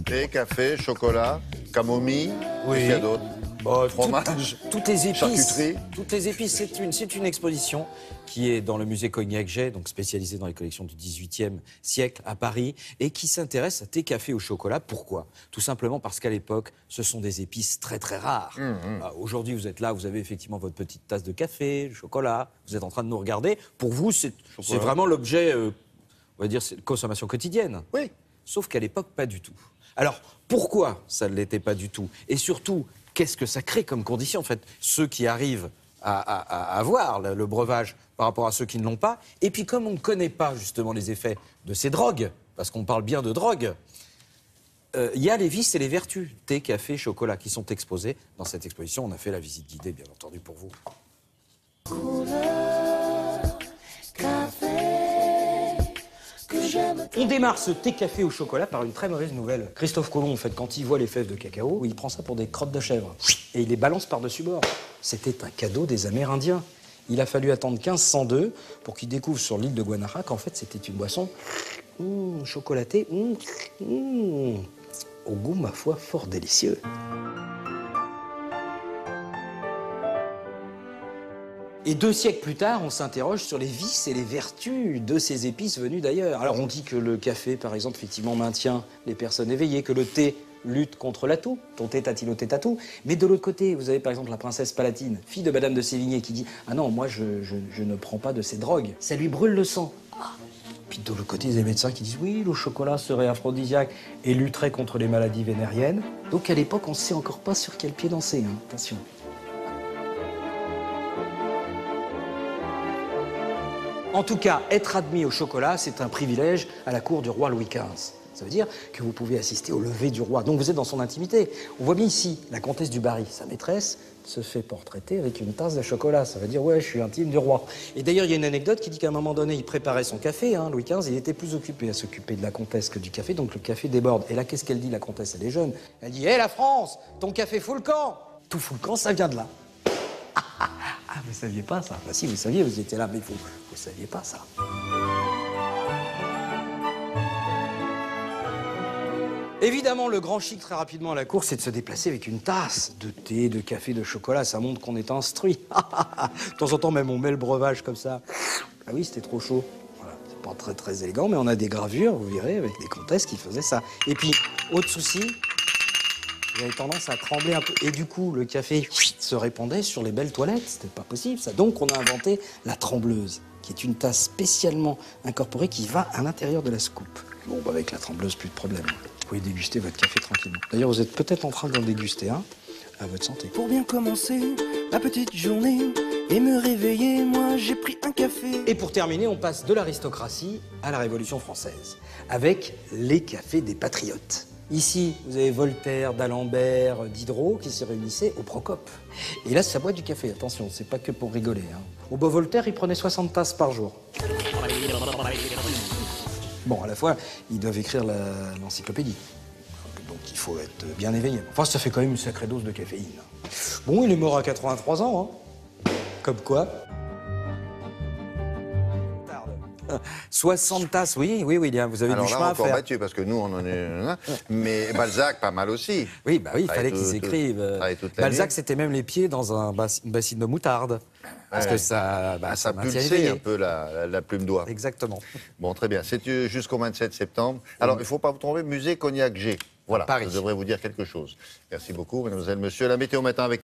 Thé, café, chocolat, camomille, Oui. qu'est-ce qu'il y a d'autre? Fromage, toutes les épices. charcuterie. Toutes les épices. C'est une exposition qui est dans le musée Cognac-Jay, donc spécialisée dans les collections du XVIIIe siècle à Paris, et qui s'intéresse à thé, café au chocolat. Pourquoi? Tout simplement parce qu'à l'époque, ce sont des épices très très rares. Aujourd'hui, vous êtes là, vous avez effectivement votre petite tasse de café, de chocolat, vous êtes en train de nous regarder. Pour vous, c'est vraiment l'objet, on va dire, c'est consommation quotidienne. Oui. Sauf qu'à l'époque, pas du tout. Alors, pourquoi ça ne l'était pas du tout? Et surtout, qu'est-ce que ça crée comme condition, en fait? Ceux qui arrivent à avoir le breuvage par rapport à ceux qui ne l'ont pas. Et puis, comme on ne connaît pas, justement, les effets de ces drogues, parce qu'on parle bien de drogue, il y a les vices et les vertus, thé, café, chocolat, qui sont exposés dans cette exposition. On a fait la visite guidée, bien entendu, pour vous. On démarre ce thé café au chocolat par une très mauvaise nouvelle. Christophe Colomb, en fait, quand il voit les fèves de cacao, il prend ça pour des crottes de chèvre et il les balance par-dessus bord. C'était un cadeau des Amérindiens. Il a fallu attendre 1502 pour qu'il découvre sur l'île de Guanahara qu'en fait c'était une boisson chocolatée, au goût, ma foi, fort délicieux. Et 2 siècles plus tard, on s'interroge sur les vices et les vertus de ces épices venues d'ailleurs. Alors on dit que le café, par exemple, effectivement maintient les personnes éveillées, que le thé lutte contre la toux, ton thé tatino thé tatou. Mais de l'autre côté, vous avez par exemple la princesse Palatine, fille de Madame de Sévigné, qui dit « Ah non, moi je ne prends pas de ces drogues, ça lui brûle le sang ». Puis de l'autre côté, il y a des médecins qui disent « Oui, le chocolat serait aphrodisiaque et lutterait contre les maladies vénériennes ». Donc à l'époque, on ne sait encore pas sur quel pied danser, hein. Attention. En tout cas, être admis au chocolat, c'est un privilège à la cour du roi Louis XV. Ça veut dire que vous pouvez assister au lever du roi. Donc vous êtes dans son intimité. On voit bien ici, la comtesse du Barry, sa maîtresse, se fait portraiter avec une tasse de chocolat. Ça veut dire, ouais, je suis intime du roi. Et d'ailleurs, il y a une anecdote qui dit qu'à un moment donné, il préparait son café, hein, Louis XV, il était plus occupé à s'occuper de la comtesse que du café, donc le café déborde. Et là, qu'est-ce qu'elle dit, la comtesse? Elle est jeune. Elle dit, hé, la France, ton café fout le camp. Tout fout le camp, ça vient de là. Ah, vous saviez pas ça? Bah si, vous saviez, vous étiez là, mais vous saviez pas ça. Évidemment, le grand chic, très rapidement à la cour, c'est de se déplacer avec une tasse de thé, de café, de chocolat. Ça montre qu'on est instruit. De temps en temps, même, on met le breuvage comme ça. Ah oui, c'était trop chaud. Voilà, c'est pas très, très élégant, mais on a des gravures, vous verrez, avec des comtesses qui faisaient ça. Et puis, autre souci, vous avez tendance à trembler un peu. Et du coup, le café se répandait sur les belles toilettes. C'était pas possible, ça. Donc, on a inventé la trembleuse, qui est une tasse spécialement incorporée qui va à l'intérieur de la scoop. Bon, bah, avec la trembleuse, plus de problème. Vous pouvez déguster votre café tranquillement. D'ailleurs, vous êtes peut-être en train d'en déguster un. À votre santé. Pour bien commencer la petite journée et me réveiller, moi j'ai pris un café. Et pour terminer, on passe de l'aristocratie à la Révolution française, avec les cafés des patriotes. Ici, vous avez Voltaire, d'Alembert, Diderot qui se réunissaient au Procope. Et là, ça boit du café, attention, c'est pas que pour rigoler. Hein. Au beau Voltaire, il prenait 60 tasses par jour. Bon, à la fois, ils doivent écrire l'encyclopédie. Donc il faut être bien éveillé. Enfin, ça fait quand même une sacrée dose de caféine. Bon, il est mort à 83 ans, hein. Comme quoi. 60 tasses, oui, William, vous avez Alors du là, chemin à encore faire. battu, parce que nous, on en est... Mais Balzac, pas mal aussi. Oui, bah oui, il fallait Travaille qu'ils écrivent. travaille toute la Balzac, nuit. c'était même les pieds dans une bassine de moutarde. Parce que ça Ça maintient pulsait éveillé. un peu la plume d'oie. Exactement. Bon, très bien. C'est jusqu'au 27 septembre. Alors, il ne faut pas vous tromper, musée Cognac-G. Voilà, Paris. ça devrait vous dire quelque chose. Merci beaucoup, mesdemoiselles, messieurs. La météo matin avec